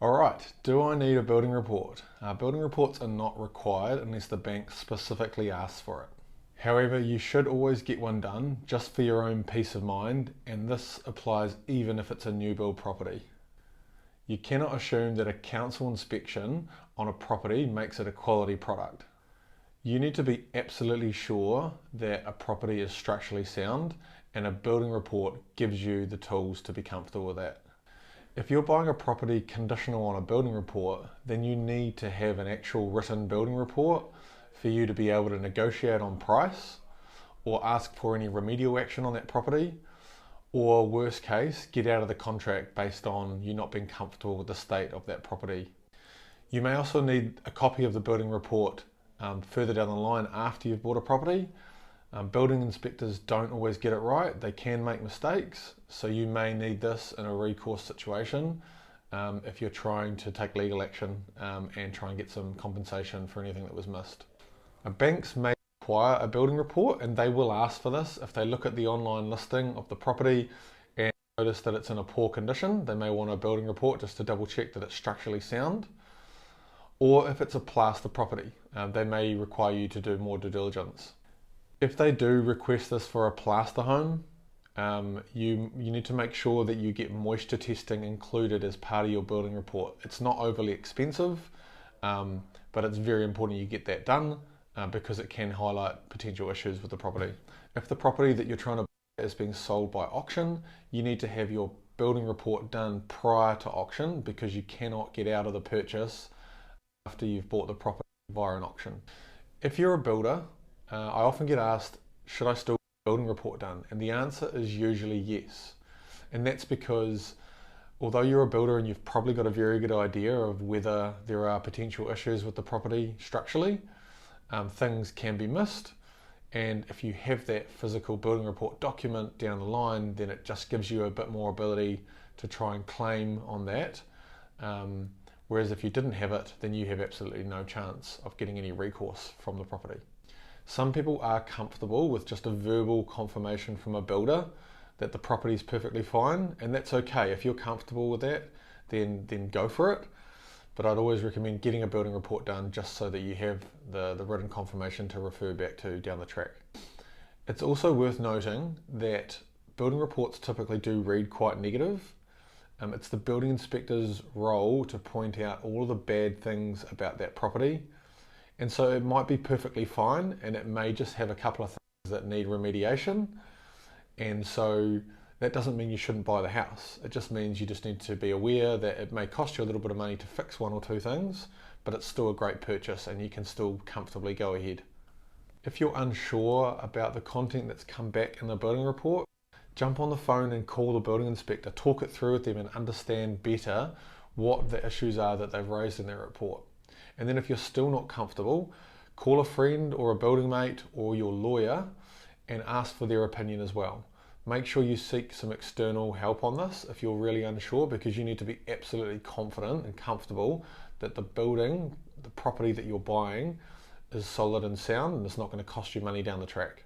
Alright, do I need a building report? Building reports are not required unless the bank specifically asks for it. However, you should always get one done just for your own peace of mind, and this applies even if it's a new build property. You cannot assume that a council inspection on a property makes it a quality product. You need to be absolutely sure that a property is structurally sound, and a building report gives you the tools to be comfortable with that. If you're buying a property conditional on a building report, then you need to have an actual written building report for you to be able to negotiate on price or ask for any remedial action on that property, or worst case, get out of the contract based on you not being comfortable with the state of that property. You may also need a copy of the building report further down the line after you've bought a property. Building inspectors don't always get it right. They can make mistakes, so you may need this in a recourse situation if you're trying to take legal action and try and get some compensation for anything that was missed. Banks may require a building report, and they will ask for this if they look at the online listing of the property and notice that it's in a poor condition. They may want a building report just to double check that it's structurally sound. Or if it's a plaster property, they may require you to do more due diligence. If they do request this for a plaster home, you need to make sure that you get moisture testing included as part of your building report. It's not overly expensive, but it's very important you get that done because it can highlight potential issues with the property. If the property that you're trying to buy is being sold by auction, you need to have your building report done prior to auction because you cannot get out of the purchase after you've bought the property via an auction. If you're a builder, I often get asked, should I still get a building report done? And the answer is usually yes. And that's because although you're a builder and you've probably got a very good idea of whether there are potential issues with the property structurally, things can be missed. And if you have that physical building report document down the line, then it just gives you a bit more ability to try and claim on that. Whereas if you didn't have it, then you have absolutely no chance of getting any recourse from the property. Some people are comfortable with just a verbal confirmation from a builder that the property is perfectly fine, and that's okay. If you're comfortable with that, then go for it. But I'd always recommend getting a building report done just so that you have the written confirmation to refer back to down the track. It's also worth noting that building reports typically do read quite negative. It's the building inspector's role to point out all of the bad things about that property. And so it might be perfectly fine and it may just have a couple of things that need remediation. And so that doesn't mean you shouldn't buy the house. It just means you just need to be aware that it may cost you a little bit of money to fix one or two things, but it's still a great purchase and you can still comfortably go ahead. If you're unsure about the content that's come back in the building report, jump on the phone and call the building inspector, talk it through with them and understand better what the issues are that they've raised in their report. And then if you're still not comfortable, call a friend or a building mate or your lawyer and ask for their opinion as well. Make sure you seek some external help on this if you're really unsure, because you need to be absolutely confident and comfortable that the building, the property that you're buying is solid and sound and it's not going to cost you money down the track.